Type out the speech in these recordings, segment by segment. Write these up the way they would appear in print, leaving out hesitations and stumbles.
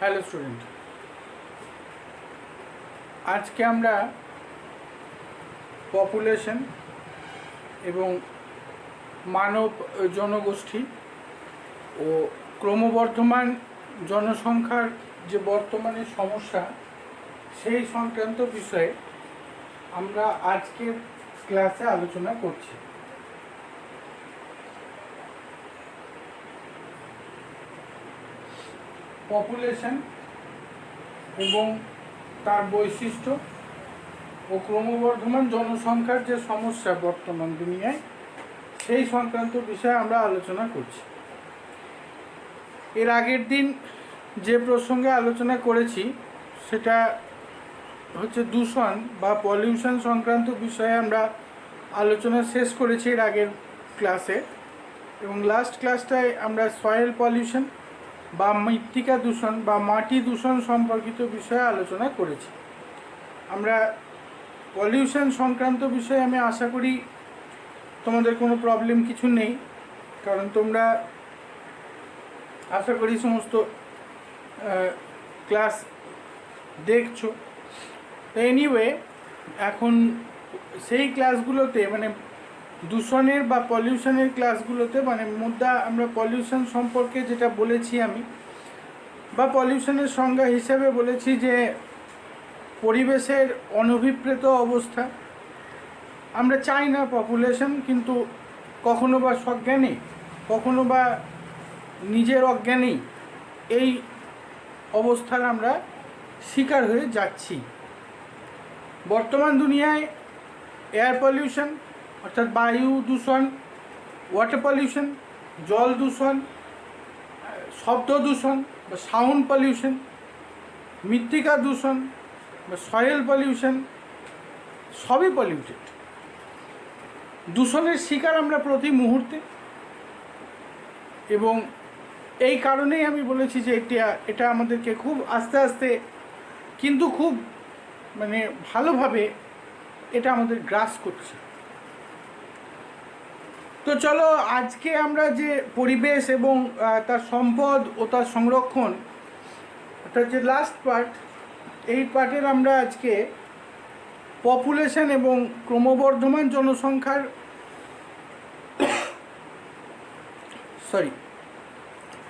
Hello student, আজকে আমরা population এবং মানব জনগোষ্ঠী ও ক্রমবর্ধমান জনসংখ্যার যে বর্তমানে সমস্যা সেই সংক্রান্ত বিষয়ে আমরা আজকের ক্লাসে আলোচনা করছি। পপুলেশন এবং তার বৈশিষ্ট্য ও ক্রমবর্ধমান জনসংখ্যার যে সমস্যা বর্তমান দুনিয়ায় সেই সংক্রান্ত বিষয়ে আমরা আলোচনা করছি। এর আগের দিন যে প্রসঙ্গে আলোচনা করেছি সেটা হচ্ছে দূষণ বা পলিউশন সংক্রান্ত বিষয়ে আমরা আলোচনা শেষ করেছি এর আগের ক্লাসে, এবং লাস্ট ক্লাসটায় আমরা সয়েল পলিউশন বা মৃত্তিকা দূষণ বা মাটি দূষণ সম্পর্কিত বিষয়ে আলোচনা করেছি। আমরা পলিউশন সংক্রান্ত বিষয়ে আমি আশা করি তোমাদের কোনো প্রবলেম কিছু নেই, কারণ তোমরা আশা করি সমস্ত ক্লাস দেখছো। এনিওয়ে, এখন সেই ক্লাসগুলোতে মানে দূষণের বা পলিউশনের ক্লাসগুলোতে মানে মুদ্রা আমরা পলিউশন সম্পর্কে যেটা বলেছি আমি বা পলিউশনের সংজ্ঞা হিসেবে বলেছি যে পরিবেশের অনভিপ্রেত অবস্থা। আমরা চাই না পপুলেশন, কিন্তু কখনো বা সজ্ঞানে কখনো বা নিজের অজ্ঞানেই এই অবস্থার আমরা শিকার হয়ে যাচ্ছি। বর্তমান দুনিয়ায় এয়ার পলিউশন অর্থাৎ বায়ু দূষণ, ওয়াটার পলিউশন, জল দূষণ, শব্দ দূষণ বা সাউন্ড পলিউশন, মৃত্তিকা দূষণ বা সয়েল পলিউশন সবই পলিউটেড। দূষণের শিকার আমরা প্রতি মুহূর্তে, এবং এই কারণেই আমি বলেছি যে এটা আমাদেরকে খুব আস্তে আস্তে কিন্তু খুব মানে ভালোভাবে এটা আমাদের গ্রাস করছে। তো চলো আজকে আমরা যে পরিবেশ এবং তার সম্পদ ও তার সংরক্ষণ অর্থাৎ যে লাস্ট পার্ট, এই পার্টের আমরা আজকে পপুলেশন এবং ক্রমবর্ধমান জনসংখ্যার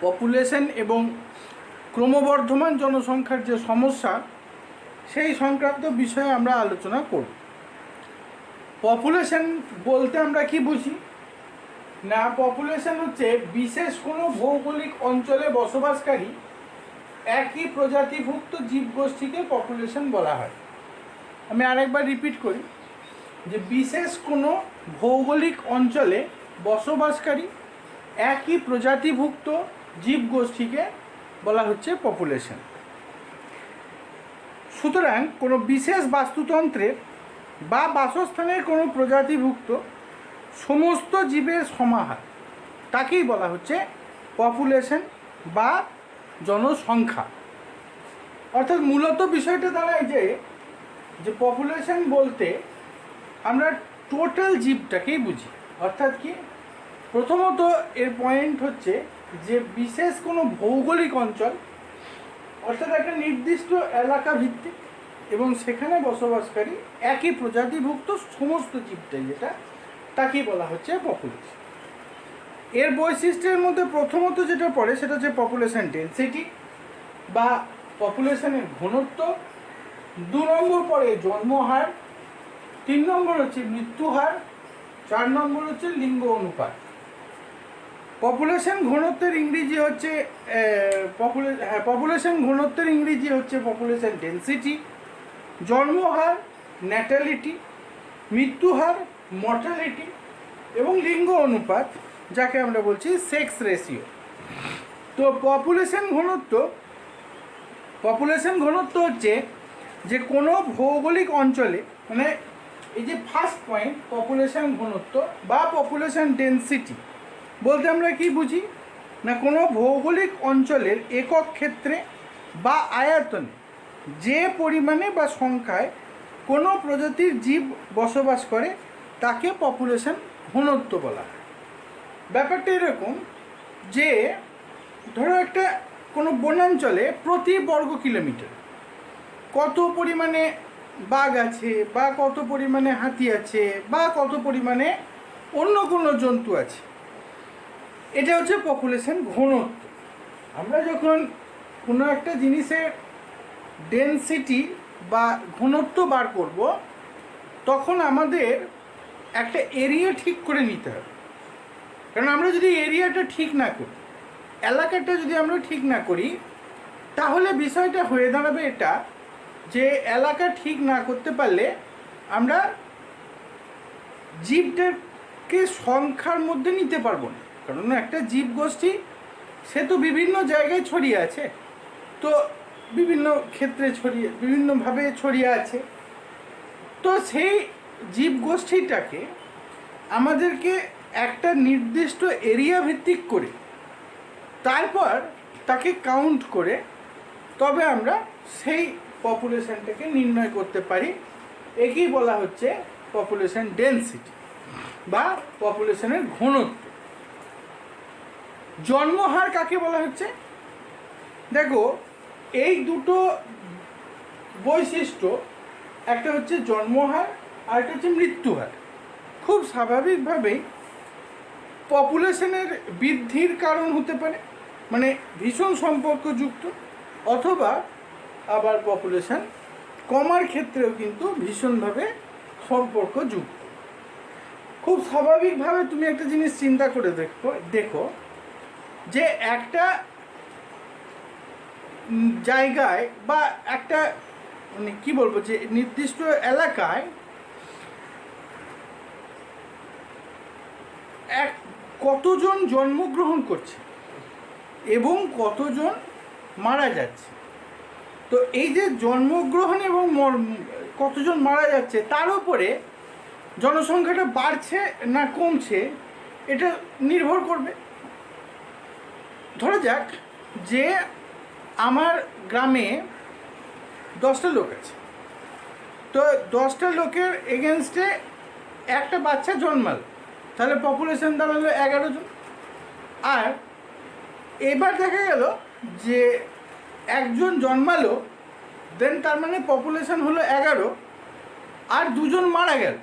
পপুলেশন এবং ক্রমবর্ধমান জনসংখ্যার যে সমস্যা সেই সংক্রান্ত বিষয়ে আমরা আলোচনা করব। পপুলেশন বলতে আমরা কি বুঝি না, পপুলেশন হচ্ছে বিশেষ কোনো ভৌগোলিক অঞ্চলে বসবাসকারী একই প্রজাতিভুক্ত জীবগোষ্ঠীকে পপুলেশন বলা হয়। আমি আরেকবার রিপিট করি যে বিশেষ কোনো ভৌগোলিক অঞ্চলে বসবাসকারী একই প্রজাতিভুক্ত জীবগোষ্ঠীকে বলা হচ্ছে পপুলেশন। সুতরাং কোনো বিশেষ বাস্তুতন্ত্রের বা বাসস্থানের কোনো প্রজাতিভুক্ত সমস্ত জীবের সমাহার তাকেই বলা হচ্ছে পপুলেশন বা জনসংখ্যা। অর্থাৎ মূলত বিষয়টা দাঁড়ায় যে পপুলেশন বলতে আমরা টোটাল জীবটাকেই বুঝি। অর্থাৎ কি, প্রথমত এর পয়েন্ট হচ্ছে যে বিশেষ কোনো ভৌগোলিক অঞ্চল অর্থাৎ একটা নির্দিষ্ট এলাকা ভিত্তিক এবং সেখানে বসবাসকারী একই প্রজাতিভুক্ত সমস্ত জীবটাই যেটা তাকেই বলা হচ্ছে পপুলেশন। এর বৈশিষ্ট্যের মধ্যে প্রথমত যেটা পড়ে সেটা হচ্ছে পপুলেশন ডেনসিটি বা পপুলেশনের ঘনত্ব, 2 নম্বর পড়ে জন্মহার, 3 নম্বর হচ্ছে মৃত্যুহার, 4 নম্বর হচ্ছে লিঙ্গ অনুপাত। পপুলেশন ঘনত্বের ইংরেজি হচ্ছে পপুলেশন ঘনত্বের ইংরেজি হচ্ছে পপুলেশন ডেনসিটি, জন্মহার ন্যাটালিটি, মৃত্যুহার মর্টালিটি এবং লিঙ্গ অনুপাত যাকে আমরা বলছি সেক্স রেশিও। তো পপুলেশন ঘনত্ব হচ্ছে যে কোনো ভৌগোলিক অঞ্চলে, মানে এই যে ফার্স্ট পয়েন্ট পপুলেশন ঘনত্ব বা পপুলেশন ডেনসিটি বলতে আমরা কি বুঝি না, কোনো ভৌগোলিক অঞ্চলের একক ক্ষেত্রে বা আয়তনে যে পরিমাণে বা সংখ্যায় কোনো প্রজাতির জীব বসবাস করে তাকে পপুলেশন ঘনত্ব বলা হয়। ব্যাপারটা এরকম যে ধরো একটা কোনো বনাঞ্চলে প্রতি বর্গ কিলোমিটার কত পরিমাণে বাঘ আছে বা কত পরিমাণে হাতি আছে বা কত পরিমাণে অন্য কোনো জন্তু আছে, এটা হচ্ছে পপুলেশন ঘনত্ব। আমরা যখন কোনো একটা জিনিসের ডেনসিটি বা ঘনত্ব বার করব, তখন আমাদের একটা এরিয়া ঠিক করে নিতে হবে। কারণ আমরা যদি এরিয়াটা ঠিক না করি, এলাকাটা যদি আমরা ঠিক না করি, তাহলে বিষয়টা হয়ে দাঁড়াবে এটা যে এলাকা ঠিক না করতে পারলে আমরা জীবদেরকে সংখ্যার মধ্যে নিতে পারবো না। কারণ একটা জীব গোষ্ঠী সে তো বিভিন্ন জায়গায় ছড়িয়ে আছে, তো বিভিন্ন ক্ষেত্রে বিভিন্নভাবে ছড়িয়ে আছে। তো সেই জীব গোষ্ঠীটাকে আমাদেরকে একটা নির্দিষ্ট এরিয়া ভিত্তিক করে তারপর তাকে কাউন্ট করে তবে আমরা সেই পপুলেশনটাকে নির্ণয় করতে পারি। একেই বলা হচ্ছে পপুলেশন ডেনসিটি বা পপুলেশনের ঘনত্ব। জন্মহার কাকে বলা হচ্ছে? দেখো, এই দুটো বৈশিষ্ট্য, একটা হচ্ছে জন্মহার আর একটা হচ্ছে মৃত্যুহার। খুব স্বাভাবিকভাবেই পপুলেশনের বৃদ্ধির কারণ হতে পারে, মানে ভীষণ সম্পর্কযুক্ত, অথবা আবার পপুলেশন কমার ক্ষেত্রেও কিন্তু ভীষণভাবে সম্পর্কযুক্ত। খুব স্বাভাবিকভাবে তুমি একটা জিনিস চিন্তা করে দেখো যে একটা জায়গায় বা একটা মানে কী বলবো, যে নির্দিষ্ট এলাকায় কতজন জন্মগ্রহণ করছে এবং কতজন মারা যাচ্ছে। তো এই যে জন্মগ্রহণ এবং কতজন মারা যাচ্ছে, তার উপরে জনসংখ্যাটা বাড়ছে না কমছে এটা নির্ভর করবে। ধরা যাক যে আমার গ্রামে 10টা লোক আছে, তো 10টা লোকের এগেনস্টে একটা বাচ্চা জন্মাল, তাহলে পপুলেশন দাঁড়ালো 11 জন। আর এবার দেখা গেল যে একজন জন্মালো, দেন তার মানে পপুলেশন হলো 11 আর 2 জন মারা গেল,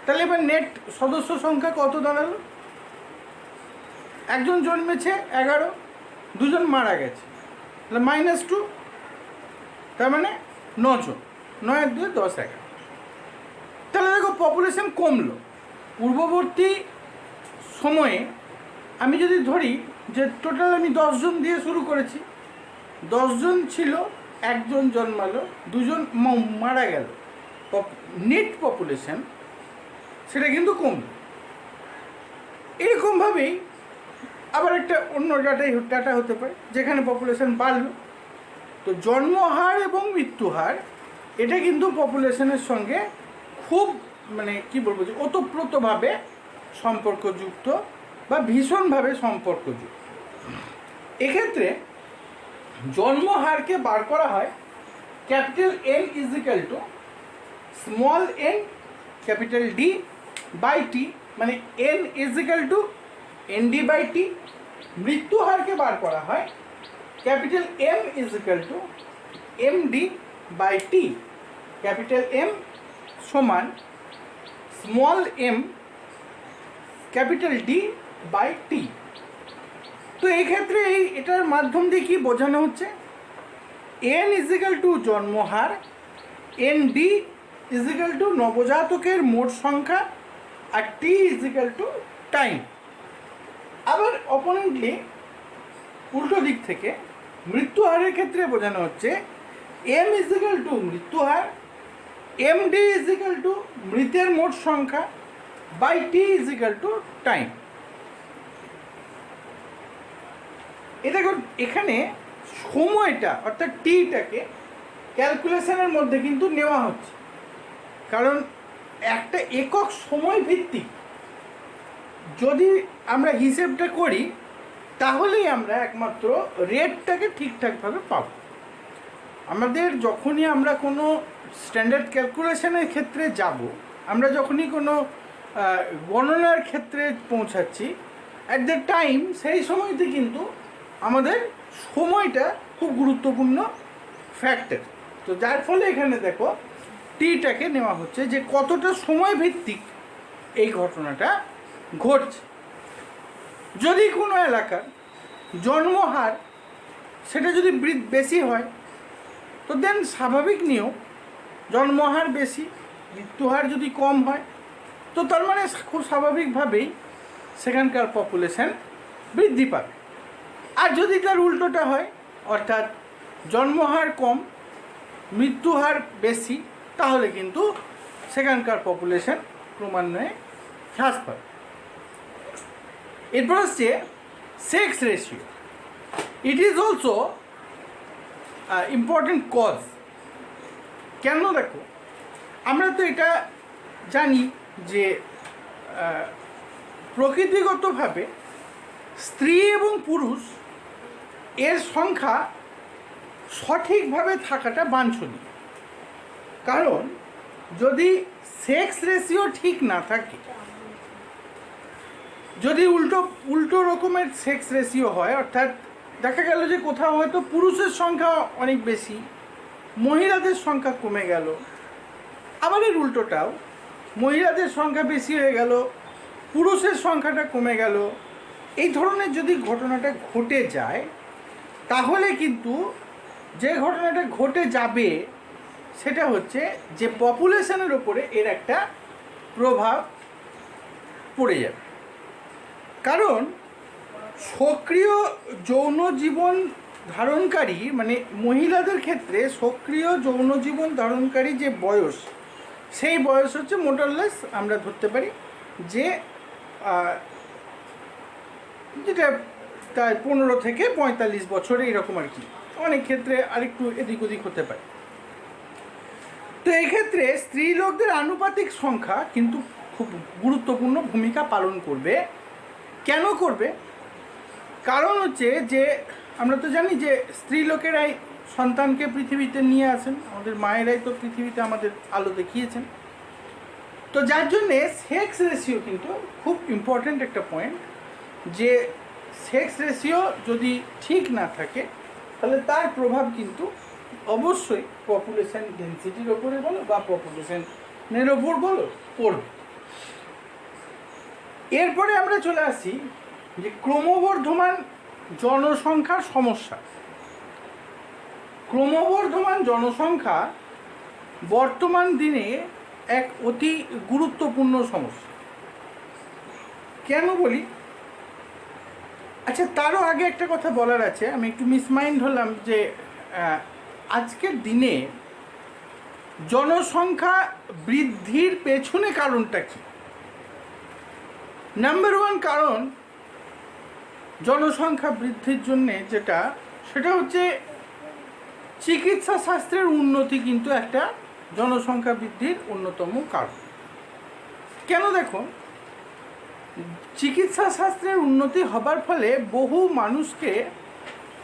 তাহলে এবার নেট সদস্য সংখ্যা কত দাঁড়ালো? একজন জন্মেছে 11, 2 জন মারা গেছে, তাহলে -2, তার মানে 9 জন। 9 আর 2 10, 11। তাহলে দেখো পপুলেশন কমলো। পূর্ববর্তী সময়ে আমি যদি ধরি যে টোটাল আমি 10 জন দিয়ে শুরু করেছি, 10 জন ছিল, একজন জন্মালো, 2 জন মারা গেল, নেট পপুলেশন সেটা কিন্তু কমলো। এরকমভাবেই আবার একটা অন্য ডাটা হতে পারে যেখানে পপুলেশন বাড়লো। তো জন্মহার এবং মৃত্যুহার এটা কিন্তু পপুলেশনের সঙ্গে খুব মানে কি বলবো, যে ওতপ্রোতভাবে সম্পর্কযুক্ত বা ভীষণভাবে সম্পর্কযুক্ত। এক্ষেত্রে জন্মহারকে বার করা হয় capital N is equal to small n capital D by T, মানে N is equal to ND by T। মৃত্যুহারকে বার করা হয় capital M is equal to MD by T। Capital M সমান small m capital D by T। তো এই ক্ষেত্রে এটার মাধ্যম দিয়ে কি বোঝানো হচ্ছে? N ইজিক্যাল টু জন্মহার, ND ইজিক্যাল টু নবজাতকের মোট সংখ্যা, আর T ইজিক্যাল টু টাইম। আবার অপোনেন্টলি উল্টো দিক থেকে মৃত্যুহারের ক্ষেত্রে বোঝানো হচ্ছে M ইজিক্যাল টু মৃত্যুহার, MD ইজিক্যাল টু মৃতের মোট সংখ্যা by T is equal to time. দেখো এখানে সময়টা অর্থাৎ টিটাকে ক্যালকুলেশনের মধ্যে কিন্তু নেওয়া হচ্ছে, কারণ একটা একক সময় ভিত্তিক যদি আমরা হিসেবটা করি তাহলেই আমরা একমাত্র রেটটাকে ঠিকঠাকভাবে পাব। আমাদের যখনই আমরা কোনো স্ট্যান্ডার্ড ক্যালকুলেশনের ক্ষেত্রে যাব, আমরা যখনই কোনো গণনার ক্ষেত্রে পৌঁছাচ্ছি, অ্যাট দ্য টাইম সেই সময়তে কিন্তু আমাদের সময়টা খুব গুরুত্বপূর্ণ ফ্যাক্টর। তো যার ফলে এখানে দেখো টিটাকে নেওয়া হচ্ছে যে কতটা সময় ভিত্তিক এই ঘটনাটা ঘটছে। যদি কোনো এলাকার জন্মহার সেটা যদি বেশি হয়, তো দেন স্বাভাবিক নিয়ম জন্মহার বেশি, মৃত্যুহার যদি কম হয়, তো তার মানে খুব স্বাভাবিকভাবেই সেখানকার পপুলেশন বৃদ্ধি পাবে। আর যদি তার উল্টোটা হয়, অর্থাৎ জন্মহার কম মৃত্যুহার বেশি, তাহলে কিন্তু সেখানকার পপুলেশন ক্রমান্বয়ে হ্রাস পাবে। এরপর হচ্ছে sex ratio. It is also important cause. কেন? দেখো, আমরা তো এটা জানি যে প্রকৃতিগতভাবে স্ত্রী এবং পুরুষ এর সংখ্যা সঠিকভাবে থাকাটা বাঞ্ছনীয়। কারণ যদি সেক্স রেশিও ঠিক না থাকে, যদি উল্টো রকমের সেক্স রেশিও হয়, অর্থাৎ দেখা গেল যে কোথাও হয়তো পুরুষের সংখ্যা অনেক বেশি, মহিলাদের সংখ্যা কমে গেল, আবার এর উল্টোটাও, মহিলাদের সংখ্যা বেশি হয়ে গেল, পুরুষের সংখ্যাটা কমে গেল, এই ধরনের যদি ঘটনাটা ঘটে যায়, তাহলে কিন্তু যে ঘটনাটা ঘটে যাবে সেটা হচ্ছে যে পপুলেশনের ওপরে এর একটা প্রভাব পড়ে যাবে। কারণ সক্রিয় যৌন জীবন ধারণকারী, মানে মহিলাদের ক্ষেত্রে সক্রিয় যৌন জীবন ধারণকারী যে বয়স, সেই বয়স হচ্ছে মোটারলেস আমরা ধরতে পারি যে যেটা তাই 15 থেকে 45 বছর এইরকম আর কি, অনেক ক্ষেত্রে আরেকটু এদিক ওদিক হতে পারে। তো এই ক্ষেত্রে স্ত্রী লোকদের আনুপাতিক সংখ্যা কিন্তু খুব গুরুত্বপূর্ণ ভূমিকা পালন করবে। কেন করবে? কারণ হচ্ছে যে আমরা তো জানি যে স্ত্রী লোকেরাই সন্তানকে পৃথিবীতে নিয়ে আসেন, আমাদের মায়েরাই তো পৃথিবীতে আমাদের আলো দেখিয়েছেন। তো যার জন্যে সেক্স রেশিও কিন্তু খুব ইম্পর্ট্যান্ট একটা পয়েন্ট, যে সেক্স রেশিও যদি ঠিক না থাকে তাহলে তার প্রভাব কিন্তু অবশ্যই পপুলেশন ডেন্সিটির ওপরে বলো বা পপুলেশনের ওপর বলো পড়বে। এরপরে আমরা চলে আসি যে ক্রমবর্ধমান জনসংখ্যার সমস্যা। ক্রমবর্ধমান জনসংখ্যা বর্তমান দিনে এক অতি গুরুত্বপূর্ণ সমস্যা। কেন বলি? আচ্ছা, তারও আগে একটা কথা বলার আছে, আমি একটু মিসমাইন্ড হলাম যে আজকের দিনে জনসংখ্যা বৃদ্ধির পেছনে কারণটা কি? নাম্বার 1 কারণ জনসংখ্যা বৃদ্ধির জন্যে সেটা হচ্ছে চিকিৎসা শাস্ত্রের উন্নতি, কিন্তু একটা জনসংখ্যা বৃদ্ধির অন্যতম কারণ। কেন? দেখো, চিকিৎসা শাস্ত্রের উন্নতি হবার ফলে বহু মানুষকে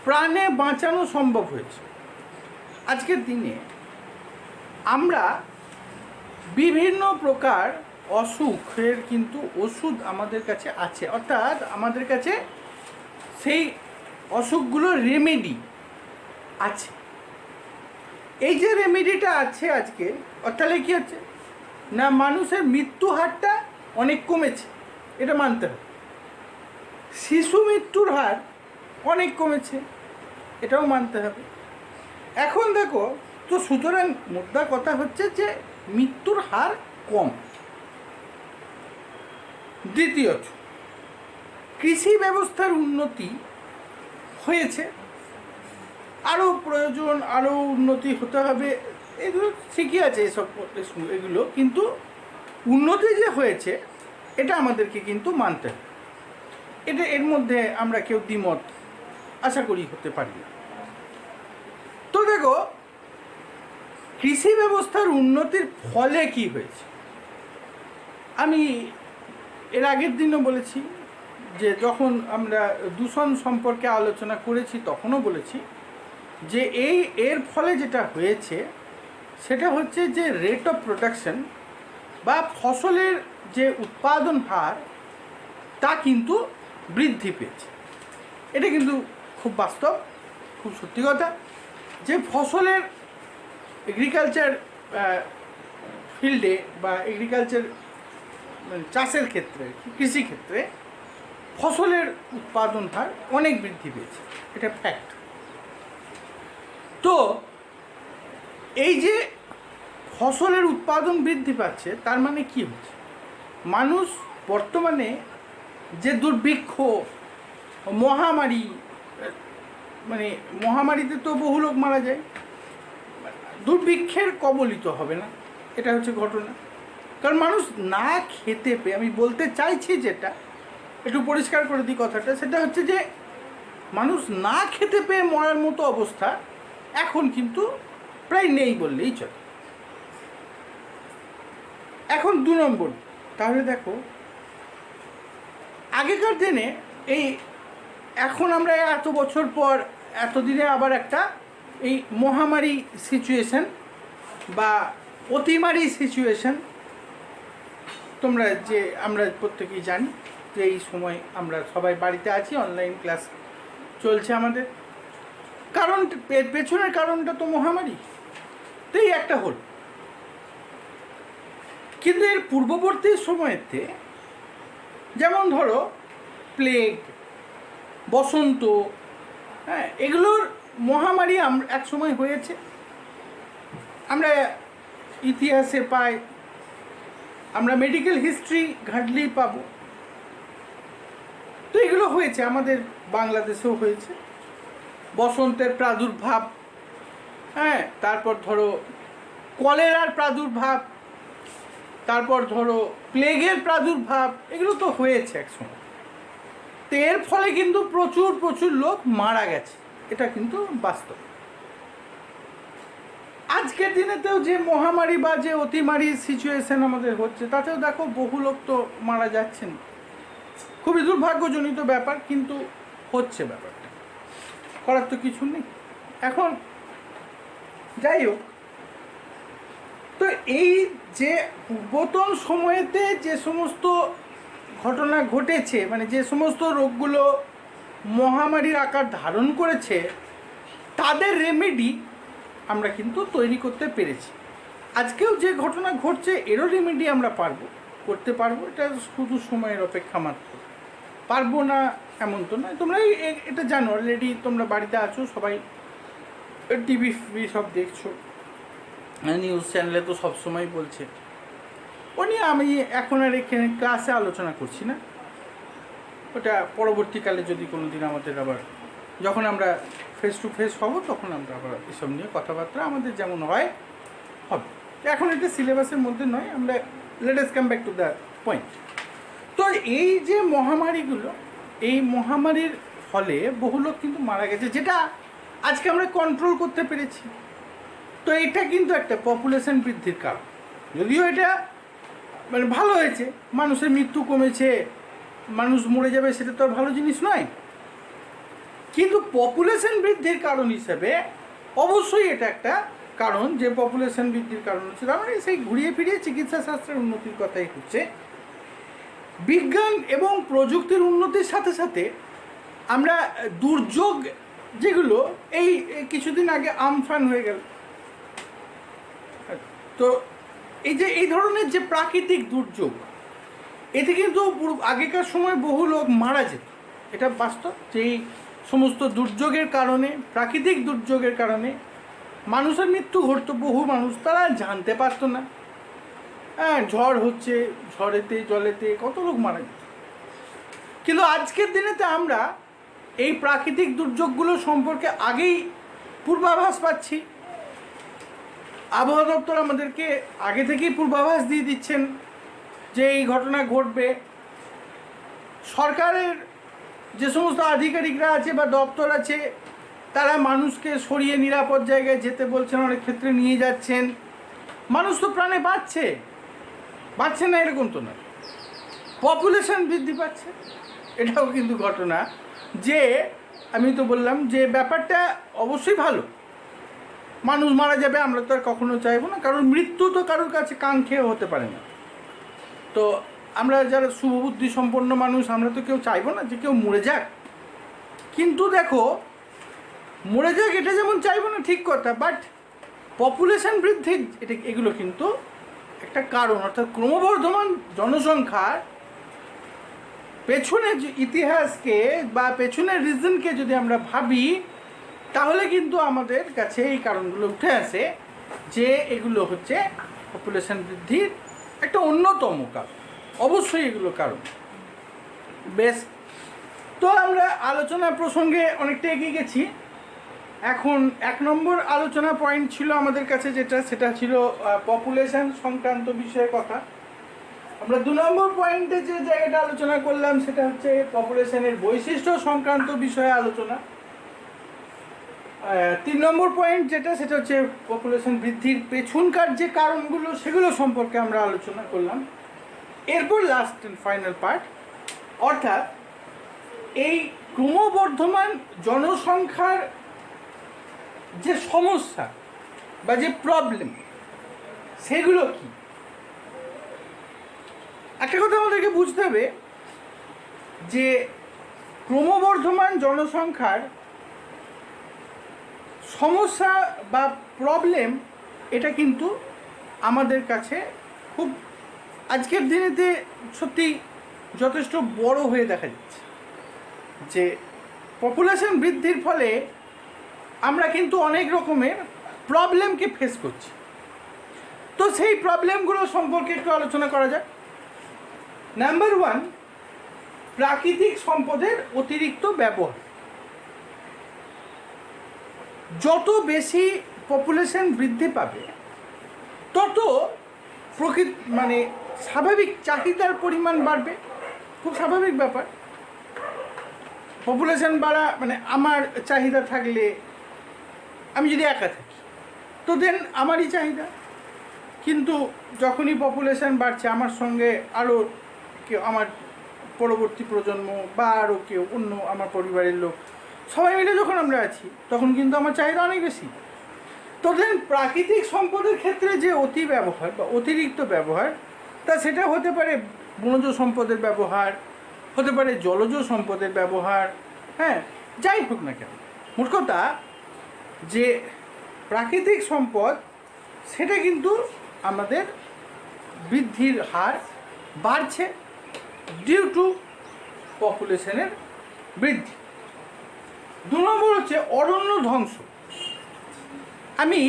প্রাণে বাঁচানো সম্ভব হয়েছে। আজকের দিনে আমরা বিভিন্ন প্রকার অসুখের কিন্তু ওষুধ আমাদের কাছে আছে, অর্থাৎ আমাদের কাছে সেই অসুখগুলোর রেমেডি আছে। এই যে রেমেডিটা আছে আজকে, তাহলে কী হচ্ছে না, মানুষের মৃত্যু হারটা অনেক কমেছে, এটা মানতে হবে। শিশু মৃত্যুর হার অনেক কমেছে, এটাও মানতে হবে। এখন দেখো তো, সুতরাং মোদ্দা কথা হচ্ছে যে মৃত্যুর হার কম। দ্বিতীয়ত, কৃষি ব্যবস্থার উন্নতি হয়েছে, আরও প্রয়োজন, আরও উন্নতি হতে হবে, এগুলো ঠিকই আছে, এগুলো কিন্তু উন্নতি যে হয়েছে এটা আমাদেরকে কিন্তু মানতে হবে। এর মধ্যে আমরা কেউ দ্বিমত আশা করি হতে পারি না। তো দেখো, কৃষি ব্যবস্থার উন্নতির ফলে কি হয়েছে, আমি এর আগের দিনও বলেছি যে যখন আমরা দূষণ সম্পর্কে আলোচনা করেছি তখনও বলেছি যে এর ফলে যেটা হয়েছে সেটা হচ্ছে যে রেট অফ প্রোডাকশন বা ফসলের যে উৎপাদন হার তা কিন্তু বৃদ্ধি পেয়েছে। এটা কিন্তু খুব বাস্তব, খুব সত্যি কথা, যে ফসলের এগ্রিকালচার ফিল্ডে বা এগ্রিকালচার মানে চাষের ক্ষেত্রে, কৃষিক্ষেত্রে ফসলের উৎপাদন হার অনেক বৃদ্ধি পেয়েছে, এটা ফ্যাক্ট। তো এই যে ফসলের উৎপাদন বৃদ্ধি পাচ্ছে, তার মানে কি হচ্ছে? মানুষ বর্তমানে যে দুর্ভিক্ষ, মহামারী, মানে মহামারীতে তো বহু লোক মারা যায়, দুর্ভিক্ষের কবলিত হবে না, এটা হচ্ছে ঘটনা। কারণ মানুষ না খেতে পেয়ে, আমি বলতে চাইছি যেটা, একটু পরিষ্কার করে দিই কথাটা, সেটা হচ্ছে যে মানুষ না খেতে পেয়ে মরার মতো অবস্থা এখন কিন্তু প্রায় নেই বললেই চলে। এখন 2 নম্বর, তাহলে দেখো আগেকার দিনে এই, এখন আমরা এত বছর পর এতদিনে আবার একটা এই মহামারী সিচুয়েশন বা অতিমারী সিচুয়েশন, তোমরা যে আমরা প্রত্যেকেই জানি যে এই সময় আমরা সবাই বাড়িতে আছি, অনলাইন ক্লাস চলছে আমাদের, কারণ পেছনের কারণটা তো মহামারী, তো এই একটা হল। কিন্তু এর পূর্ববর্তী সময়েতে যেমন ধরো প্লেগ, বসন্ত, হ্যাঁ, এগুলোর মহামারী এক সময় হয়েছে, আমরা ইতিহাসে পাই, আমরা মেডিকেল হিস্ট্রি ঘাঁটলেই পাবো। তো এগুলো হয়েছে, আমাদের বাংলাদেশেও হয়েছে, বসন্তের প্রাদুর্ভাব, হ্যাঁ, তারপর ধরো কলেরার প্রাদুর্ভাব, তারপর ধরো প্লেগের প্রাদুর্ভাব, এগুলো তো হয়েছে একসময়। তো এর ফলে কিন্তু প্রচুর প্রচুর লোক মারা গেছে, এটা কিন্তু বাস্তব। আজকের দিনেতেও যে মহামারী বা যে অতিমারী সিচুয়েশন আমাদের হচ্ছে, তাতেও দেখো বহু লোক তো মারা যাচ্ছেন, খুবই দুর্ভাগ্যজনিত ব্যাপার, কিন্তু হচ্ছে ব্যাপারটা, করার তো কিছু নেই। এখন যাই হোক, তো এই যে পূর্বতন সময়েতে যে সমস্ত ঘটনা ঘটেছে, মানে যে সমস্ত রোগগুলো মহামারীর আকার ধারণ করেছে, তাদের রেমেডি আমরা কিন্তু তৈরি করতে পেরেছি। আজকেও যে ঘটনা ঘটছে, এরও রেমেডি আমরা করতে পারবো, এটা শুধু সময়ের অপেক্ষা মাত্র। পারবো না এমন তো নয়, তোমরা এটা জানো অলরেডি, তোমরা বাড়িতে আছো, সবাই টিভি সব দেখছো, নিউজ চ্যানেলে তো সবসময় বলছে। ও নিয়ে আমি এখন আর এখানে ক্লাসে আলোচনা করছি না, ওটা পরবর্তীকালে যদি কোনো দিন আমাদের আবার, যখন আমরা ফেস টু ফেস হব, তখন আমরা আবার এসব নিয়ে কথাবার্তা আমাদের যেমন হয় হবে। এখন এটা সিলেবাসের মধ্যে নয়, আমরা let us come back to the point. তো এই যে মহামারীগুলো, এই মহামারীর ফলে বহু লোক কিন্তু মারা গেছে, যেটা আজকে আমরা কন্ট্রোল করতে পেরেছি। তো এটা কিন্তু একটা পপুলেশন বৃদ্ধির কারণ, যদিও এটা মানে ভালো হয়েছে, মানুষের মৃত্যু কমেছে, মানুষ মরে যাবে, সেটা তো আর ভালো জিনিস নয়, কিন্তু পপুলেশন বৃদ্ধির কারণ হিসেবে অবশ্যই এটা একটা কারণ, যে পপুলেশন বৃদ্ধির কারণ হচ্ছে, তার মানে সেই ঘুরিয়ে ফিরিয়ে চিকিৎসা শাস্ত্রের উন্নতির কথাই হচ্ছে। বিজ্ঞান এবং প্রযুক্তির উন্নতির সাথে সাথে আমরা দুর্যোগ, যেগুলো এই কিছুদিন আগে আমফান হয়ে গেল, তো এই যে এই ধরনের যে প্রাকৃতিক দুর্যোগ, এতে কিন্তু আগেকার সময় বহু লোক মারা যেত, এটা বাস্তব। যে এই সমস্ত দুর্যোগের কারণে, প্রাকৃতিক দুর্যোগের কারণে মানুষের মৃত্যু ঘটতো, বহু মানুষ তারা জানতে পারতো না, হ্যাঁ, ঝড় হচ্ছে, ঝড়েতে জলেতে কত লোক মারা যেত। কিন্তু আজকের দিনেতে আমরা এই প্রাকৃতিক দুর্যোগগুলো সম্পর্কে আগেই পূর্বাভাস পাচ্ছি, আবহাওয়া দপ্তর আমাদেরকে আগে থেকেই পূর্বাভাস দিয়ে দিচ্ছেন যে এই ঘটনা ঘটবে। সরকারের যে সমস্ত আধিকারিকরা আছে বা দপ্তর আছে, তারা মানুষকে সরিয়ে নিরাপদ জায়গায় যেতে বলছেন, অনেক ক্ষেত্রে নিয়ে যাচ্ছেন। মানুষ তো প্রাণে বাঁচছে না এরকম তো নয়, পপুলেশন বৃদ্ধি পাচ্ছে, এটাও কিন্তু ঘটনা। যে আমি তো বললাম যে ব্যাপারটা অবশ্যই ভালো, মানুষ মারা যাবে আমরা তো আর কখনো চাইবো না, কারণ মৃত্যু তো কারোর কাছে কাঙ্ক্ষেয় হতে পারে না। তো আমরা যারা শুভবুদ্ধি সম্পন্ন মানুষ, আমরা তো কেউ চাইবো না যে কেউ মরে যাক। কিন্তু দেখো মরে যাক এটা যেমন চাইবো না, ঠিক কথা, বাট পপুলেশন বৃদ্ধির এগুলো কিন্তু একটা কারণ। অর্থাৎ ক্রমবর্ধমান জনসংখ্যার পেছনের যে ইতিহাসকে বা পেছনের রিজনকে যদি আমরা ভাবি, তাহলে কিন্তু আমাদের কাছে এই কারণগুলো উঠে আসে যে এগুলো হচ্ছে পপুলেশন বৃদ্ধির একটা অন্যতম কারণ। অবশ্যই এগুলো কারণ। বেশ, তো আমরা আলোচনা প্রসঙ্গে অনেকটা এগিয়ে গেছি। এখন 1 নম্বর আলোচনা পয়েন্ট ছিল আমাদের কাছে সেটা ছিল পপুলেশন সংক্রান্ত বিষয়ের কথা। আমরা 2 নম্বর পয়েন্টে যে জায়গাটা আলোচনা করলাম সেটা হচ্ছে পপুলেশনের বৈশিষ্ট্য সংক্রান্ত বিষয়ে আলোচনা। 3 নম্বর পয়েন্ট সেটা হচ্ছে পপুলেশন বৃদ্ধির পেছনকার যে কারণগুলো সেগুলো সম্পর্কে আমরা আলোচনা করলাম। এরপর লাস্ট অ্যান্ড ফাইনাল পার্ট, অর্থাৎ এই ক্রমবর্ধমান জনসংখ্যার যে সমস্যা বা যে প্রবলেম সেগুলো কি। একটা কথা আমাদেরকে বুঝতে হবে যে ক্রমবর্ধমান জনসংখ্যার সমস্যা বা প্রবলেম এটা কিন্তু আমাদের কাছে খুব আজকের দিনেতে সত্যি যথেষ্ট বড় হয়ে দেখা যাচ্ছে। যে পপুলেশন বৃদ্ধির ফলে আমরা কিন্তু অনেক রকমের প্রবলেমকে ফেস করছি। তো সেই প্রবলেমগুলো সম্পর্কে একটু আলোচনা করা যাক। নাম্বার 1, প্রাকৃতিক সম্পদের অতিরিক্ত ব্যবহার। যত বেশি পপুলেশন বৃদ্ধি পাবে তত স্বাভাবিক চাহিদার পরিমাণ বাড়বে। খুব স্বাভাবিক ব্যাপার। পপুলেশন বাড়া আমার চাহিদা থাকলে, আমি যদি একা থাকি তো দেন আমারই চাহিদা। কিন্তু যখনই পপুলেশন বাড়ছে, আমার সঙ্গে আরও কেউ, আমার পরবর্তী প্রজন্ম বা আরও কেউ অন্য আমার পরিবারের লোক, সবাই মিলে যখন আমরা আছি তখন কিন্তু আমার চাহিদা অনেক বেশি। তো দেন প্রাকৃতিক সম্পদের ক্ষেত্রে যে অতি ব্যবহার বা অতিরিক্ত ব্যবহার, সেটা হতে পারে বনজ সম্পদের ব্যবহার, হতে পারে জলজ সম্পদের ব্যবহার, হ্যাঁ, যাই হোক না কেন, মোট কথা যে প্রাকৃতিক সম্পদ সেটা কিন্তু আমাদের বৃদ্ধির হার বাড়ছে ডিউ টু পপুলেশনের বৃদ্ধি। 2 নম্বর হচ্ছে অরণ্য ধ্বংস। আমি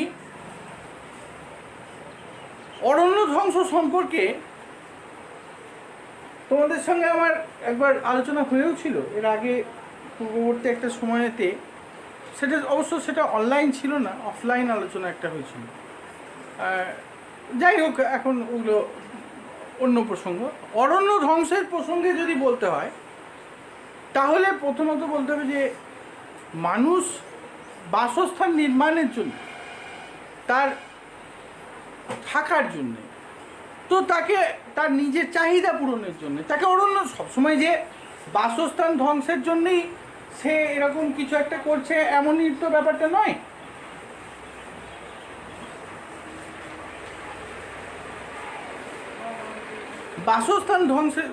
অরণ্য ধ্বংস সম্পর্কে তোমাদের সঙ্গে আমার একবার আলোচনা হয়েও ছিল এর আগে, পূর্ববর্তী একটা সময়তে। সেটা অনলাইন ছিল না, অফলাইন আলোচনা একটা হয়েছিল। যাই হোক, এখন ওগুলো অন্য প্রসঙ্গ। অরণ্য ধ্বংসের প্রসঙ্গে যদি বলতে হয় তাহলে প্রথমত বলতে হবে যে মানুষ বাসস্থান নির্মাণের জন্য, তার থাকার জন্য, তো তাকে তার নিজের চাহিদা পূরণের জন্য তাকে অরণ্য, সবসময় যে বাসস্থান ধ্বংসের জন্যই সে এরকম কিছু একটা করছে এমনই তো ব্যাপারটা নয়। বাসস্থান ধ্বংসের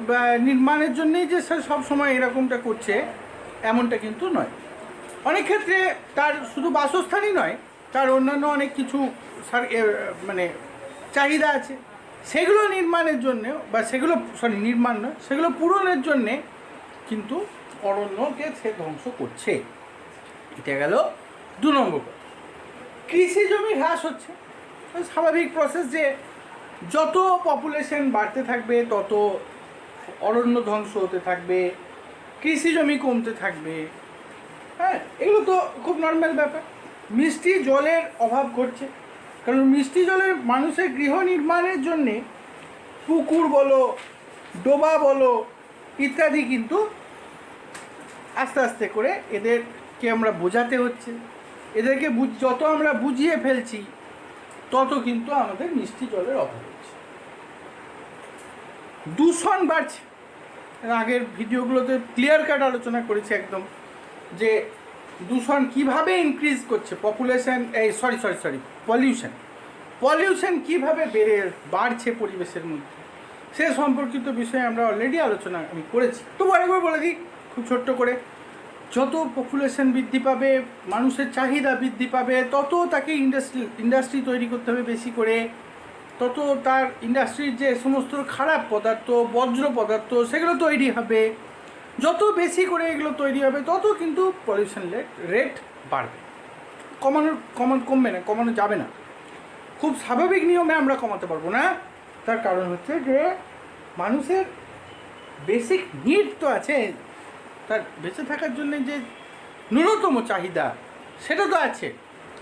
নির্মাণের জন্যই যে সে সবসময় এরকমটা করছে এমনটা কিন্তু নয়। অনেক ক্ষেত্রে তার শুধু বাসস্থানই নয়, তার অন্যান্য অনেক কিছু চাহিদা আছে, সেগুলো নির্মাণের জন্যে বা সেগুলো পূরণের জন্যে কিন্তু অরণ্যকে সে ধ্বংস করছে। এটা গেল 2 নম্বর। কৃষি জমি হ্রাস হচ্ছে, স্বাভাবিক প্রসেস যে যত পপুলেশন বাড়তে থাকবে তত অরণ্য ধ্বংস হতে থাকবে, কৃষি জমি কমতে থাকবে। হ্যাঁ, এগুলো তো খুব নর্মাল ব্যাপার। মিষ্টি জলের অভাব ঘটছে, কারণ মিষ্টি জলের মানুষের গৃহ নির্মাণের জন্যে পুকুর বলো, ডোবা বলো ইত্যাদি কিন্তু আস্তে আস্তে করে এদেরকে আমরা বোঝাতে হচ্ছে। এদেরকে যত আমরা বুঝিয়ে ফেলছি তত কিন্তু আমাদের মিষ্টি জলের অভাব হচ্ছে। দূষণ বাড়ছে। আগের ভিডিওগুলোতে ক্লিয়ার কাট আলোচনা করেছি একদম, যে দূষণ কিভাবে ইনক্রিজ করছে পপুলেশন, পলিউশন কিভাবে বাড়ছে পরিবেশের মধ্যে, সে সম্পর্কিত বিষয়ে আমরা অলরেডি আলোচনা আমি করেছি। তবু আরেকবার বলে দিই খুব ছোট্ট করে, যত পপুলেশন বৃদ্ধি পাবে, মানুষের চাহিদা বৃদ্ধি পাবে, তত তাকে ইন্ডাস্ট্রি তৈরি করতে হবে বেশি করে, তত তার ইন্ডাস্ট্রির যে সমস্ত খারাপ পদার্থ, বজ্র পদার্থ, সেগুলো তৈরি হবে। যত বেশি করে এগুলো তৈরি হবে তত কিন্তু পলিউশন রেট বাড়বে। কমবে না, কমানো যাবে না। খুব স্বাভাবিক নিয়মে আমরা কমাতে পারবো না। তার কারণ হচ্ছে যে মানুষের বেসিক নিড তো আছে, তার বেঁচে থাকার জন্য যে ন্যূনতম চাহিদা সেটা তো আছে।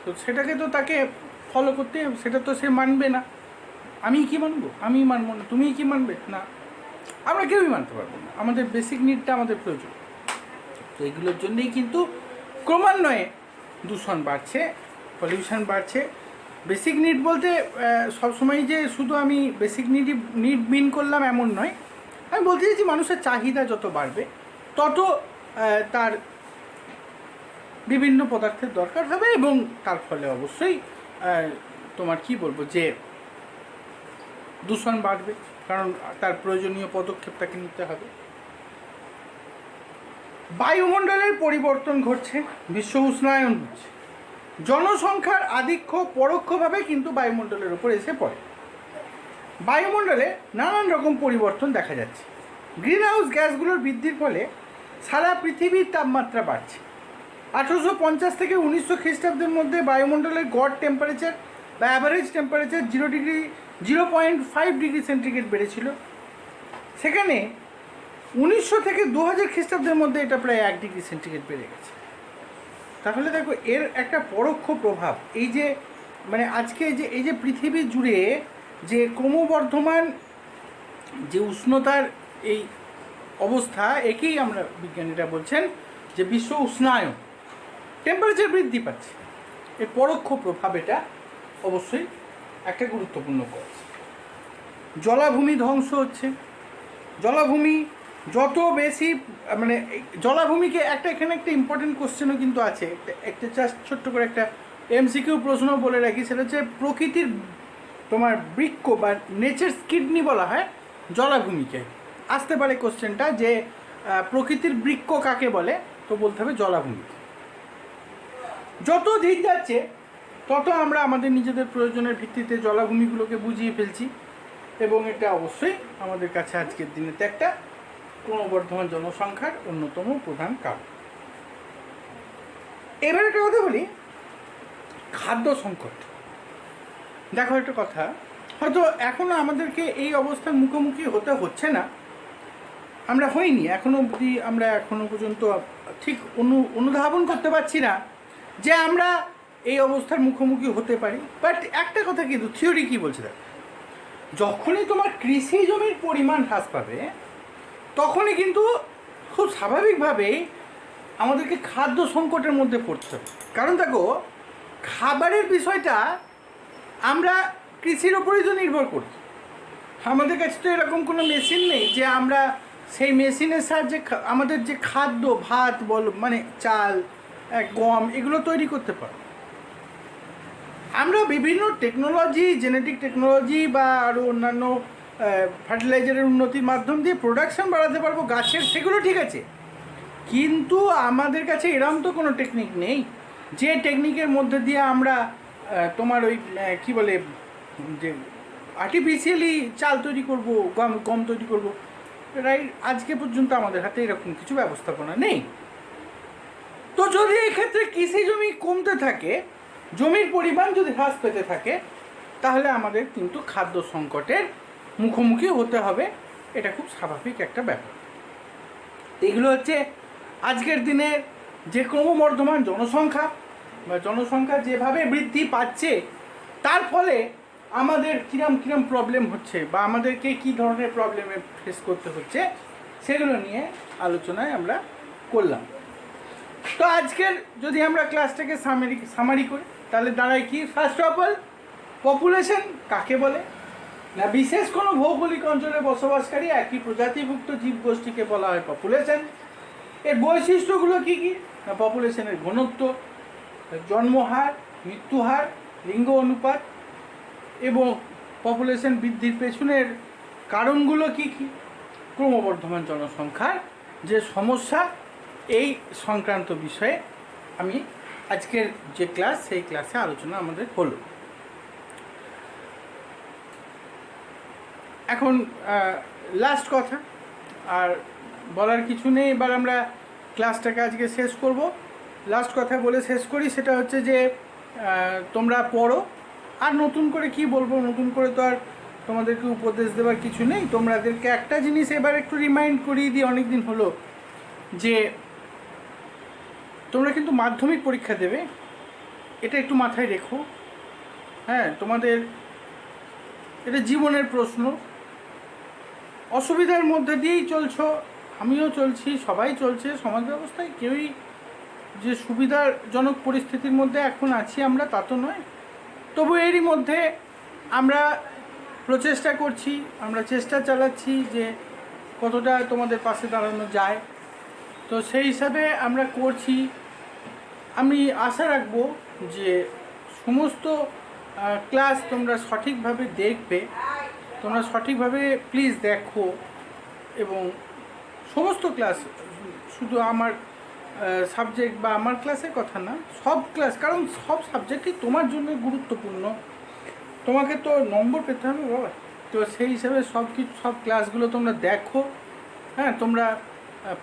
তো সেটাকে তো তাকে ফলো করতে হবে, সেটা তো সে মানবে না। আমি কি মানবো? আমি মানবো না। তুমি কি মানবে? না, আমরা কেউই মানতে পারবো না। আমাদের বেসিক নিডটা আমাদের প্রয়োজন। তো এগুলোর জন্যেই কিন্তু ক্রমান্বয়ে দূষণ বাড়ছে, পলিউশন বাড়ছে। বেসিক নিড বলতে সবসময় যে শুধু আমি বেসিক নিড মিন করলাম এমন নয়। আমি বলতে চাইছি মানুষের চাহিদা যত বাড়বে তত তার বিভিন্ন পদার্থের দরকার হবে, এবং তার ফলে অবশ্যই তোমার কি বলবো যে দূষণ বাড়বে, কারণ তার প্রয়োজনীয় পদক্ষেপ তাকে নিতে হবে। বায়ুমণ্ডলের পরিবর্তন ঘটছে, বিশ্ব উষ্ণায়ন হচ্ছে। জনসংখ্যার আধিক্য পরোক্ষভাবে কিন্তু বায়ুমণ্ডলের উপর এসে পড়ে। বায়ুমণ্ডলে নানান রকম পরিবর্তন দেখা যাচ্ছে। গ্রিনহাউস গ্যাসগুলোর বৃদ্ধির ফলে সারা পৃথিবীর তাপমাত্রা বাড়ছে। 1850 থেকে 1900 খ্রিস্টাব্দের মধ্যে বায়ুমণ্ডলের গড় টেম্পারেচার বা অ্যাভারেজ টেম্পারেচার 0.5 ডিগ্রি সেন্টিগ্রেড বেড়েছিল। সেখানে 1900 থেকে 2000 খ্রিস্টাব্দের মধ্যে এটা প্রায় 1 ডিগ্রি সেন্টিগ্রেড বেড়ে গেছে। তাহলে দেখো এর একটা পরোক্ষ প্রভাব, এই যে মানে আজকে এই যে পৃথিবী জুড়ে যে ক্রমবর্ধমান যে উষ্ণতার এই অবস্থা, একেই আমরা বিজ্ঞানীরা বলছেন যে বিশ্ব উষ্ণায়ন, টেম্পারেচার বৃদ্ধি পাচ্ছে। এর পরোক্ষ প্রভাব এটা অবশ্যই একটা গুরুত্বপূর্ণ কাজ। জলাভূমি ধ্বংস হচ্ছে। জলাভূমি যত বেশি মানে জলাভূমিকে এখানে একটা ইম্পর্টেন্ট কোশ্চেনও কিন্তু আছে, একটা জাস্ট ছোট্ট করে একটা এমসিকিউ প্রশ্ন বলে রাখি। সেটা হচ্ছে প্রকৃতির তোমার বৃক্ষ বা নেচারস কিডনি বলা হয় জলাভূমিকে। আসতে পারে কোশ্চেনটা যে প্রকৃতির বৃক্ষ কাকে বলে, তো বলতে হবে জলাভূমি। যত দিন যাচ্ছে তত আমরা আমাদের নিজেদের প্রয়োজনের ভিত্তিতে জলাভূমিগুলোকে বুঝিয়ে ফেলছি, এবং এটা অবশ্যই আমাদের কাছে আজকের দিনেতে একটা ক্রমবর্ধমান জনসংখ্যার অন্যতম প্রধান কারণ। এবার একটা কথা বলি, খাদ্য সংকট। দেখো একটা কথা, হয়তো এখনও আমাদেরকে এই অবস্থার মুখোমুখি হতে হচ্ছে না, আমরা হইনি এখনও অবধি, আমরা এখনও পর্যন্ত ঠিক অনুধাবন করতে পারছি না যে আমরা এই অবস্থার মুখোমুখি হতে পারি। বাট একটা কথা কিন্তু থিওরি কী বলছে, দেখ, যখনই তোমার কৃষি জমির পরিমাণ হ্রাস পাবে তখনই কিন্তু খুব স্বাভাবিকভাবেই আমাদেরকে খাদ্য সংকটের মধ্যে পড়তে হবে। কারণ দেখো, খাবারের বিষয়টা আমরা কৃষির ওপরেই তো নির্ভর করি। আমাদের কাছে তো এরকম কোনো মেশিন নেই যে আমরা সেই মেশিনের সাহায্যে আমাদের যে খাদ্য, ভাত বল মানে চাল, গম, এগুলো তৈরি করতে পারবো। আমরা বিভিন্ন টেকনোলজি, জেনেটিক টেকনোলজি বা আরও অন্যান্য ফার্টিলাইজারের উন্নতির মাধ্যম দিয়ে প্রোডাকশন বাড়াতে পারবো গাছের, সেগুলো ঠিক আছে। কিন্তু আমাদের কাছে এরম তো কোনো টেকনিক নেই যে টেকনিকের মধ্যে দিয়ে আমরা তোমার ওই কী বলে যে আর্টিফিশিয়ালি চাল তৈরি করব, গম তৈরি করব। রাইট, আজকে পর্যন্ত আমাদের হাতে এরকম কিছু ব্যবস্থাপনা নেই। তো যদি এক্ষেত্রে কৃষি জমি কমতে থাকে, জমির পরিমাণ যদি হ্রাস পেতে থাকে, তাহলে আমাদের কিন্তু খাদ্য সংকটের মুখোমুখি হতে হবে। এটা খুব স্বাভাবিক একটা ব্যাপার। এগুলো হচ্ছে আজকের দিনের যে ক্রমবর্ধমান জনসংখ্যা বা জনসংখ্যা যেভাবে বৃদ্ধি পাচ্ছে, তার ফলে আমাদের কিরম প্রবলেম হচ্ছে বা আমাদেরকে কী ধরনের প্রবলেমে ফেস করতে হচ্ছে, সেগুলো নিয়ে আলোচনায় আমরা করলাম। তো আজকের যদি আমরা ক্লাসটাকে সামারি করি, তাহলে দাঁড়ায় কি? ফার্স্ট অফ অল, পপুলেশন কাকে বলে? না বিশেষ কোনো ভৌগোলিক অঞ্চলে বসবাসকারী একই প্রজাতিভুক্ত জীবগোষ্ঠীকে বলা হয় পপুলেশন। এর বৈশিষ্ট্যগুলো কী কী? না পপুলেশনের ঘনত্ব, জন্মহার, মৃত্যুহার, লিঙ্গ অনুপাত, এবং পপুলেশন বৃদ্ধির পেছনের কারণগুলো কী কী? ক্রমবর্ধমান জনসংখ্যার যে সমস্যা, এই সংক্রান্ত বিষয়ে আমি আজকের যে ক্লাস সেই ক্লাসে আলোচনা আমাদের হলো। এখন লাস্ট কথা আর বলার কিছু নেই, এবার আমরা ক্লাসটাকে আজকে শেষ করব। লাস্ট কথা বলে শেষ করি, সেটা হচ্ছে যে তোমরা পড়ো। আর নতুন করে কি বলবো, নতুন করে তো আর তোমাদেরকে উপদেশ দেওয়ার কিছু নেই। তোমাদেরকে একটা জিনিস এবার একটু রিমাইন্ড করিয়ে দিই, অনেক দিন হলো, যে তোমরা কিন্তু মাধ্যমিক পরীক্ষা দেবে, এটা একটু মাথায় রেখো। হ্যাঁ, তোমাদের এটা জীবনের প্রশ্ন। অসুবিধার মধ্যে দিয়েই চলছো, আমিও চলছি, সবাই চলছে। সমাজ ব্যবস্থায় কেউই যে সুবিধাজনক পরিস্থিতির মধ্যে এখন আছি আমরা, তা তো নয়। তবু এরই মধ্যে আমরা প্রচেষ্টা করছি, আমরা চেষ্টা চালাচ্ছি যে কতটা তোমাদের পাশে দাঁড়ানো যায়। তো সেই হিসাবে আমরা করছি। আমি আশা রাখবো যে সমস্ত ক্লাস তোমরা সঠিকভাবে দেখবে, তোমরা সঠিকভাবে প্লিজ দেখো। এবং সমস্ত ক্লাস, শুধু আমার সাবজেক্ট বা আমার ক্লাসের কথা না, সব ক্লাস, কারণ সব সাবজেক্টই তোমার জন্য গুরুত্বপূর্ণ। তোমাকে তো নম্বর পেতে হবে বাবা। তো সেই হিসাবে সব ক্লাসগুলো তোমরা দেখো। হ্যাঁ, তোমরা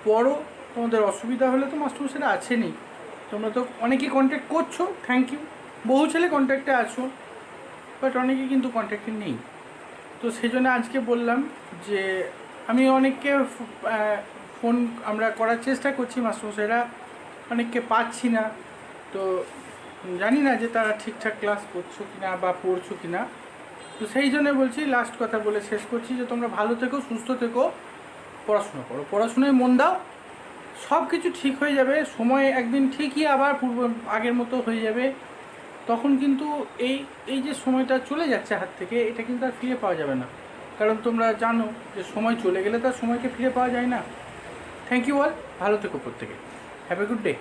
পড়ো। তোমাদের অসুবিধা হলে তো মাস্টারমশাইরা আছেনই, তোমরা তো অনেকেই কন্ট্যাক্ট করছো, থ্যাংক ইউ। বহু ছেলে কন্ট্যাক্টে আছো, বাট অনেকেই কিন্তু কন্ট্যাক্টে নেই। তো সেই জন্য আজকে বললাম যে আমি অনেককে ফোন আমরা করার চেষ্টা করছি, মাস্টারমশাইরা অনেককে পাচ্ছি না। তো জানি না যে তারা ঠিকঠাক ক্লাস করছো কি না বা পড়ছো কি না। তো সেই জন্য বলছি, লাস্ট কথা বলে শেষ করছি, যে তোমরা ভালো থেকো, সুস্থ থেকো, পড়াশোনা করো, পড়াশোনায় মন দাও, সব কিছু ঠিক হয়ে যাবে। সময় একদিন ঠিকই আবার আগের মতো হয়ে যাবে। তখন কিন্তু এই যে সময়টা চলে যাচ্ছে হাত থেকে, এটা কিন্তু আর ফিরে পাওয়া যাবে না। কারণ তোমরা জানো যে সময় চলে গেলে তার সময়কে ফিরে পাওয়া যায় না। থ্যাংক ইউ অল, ভালো থেকো প্রত্যেকে, হ্যাভ এ গুড ডে।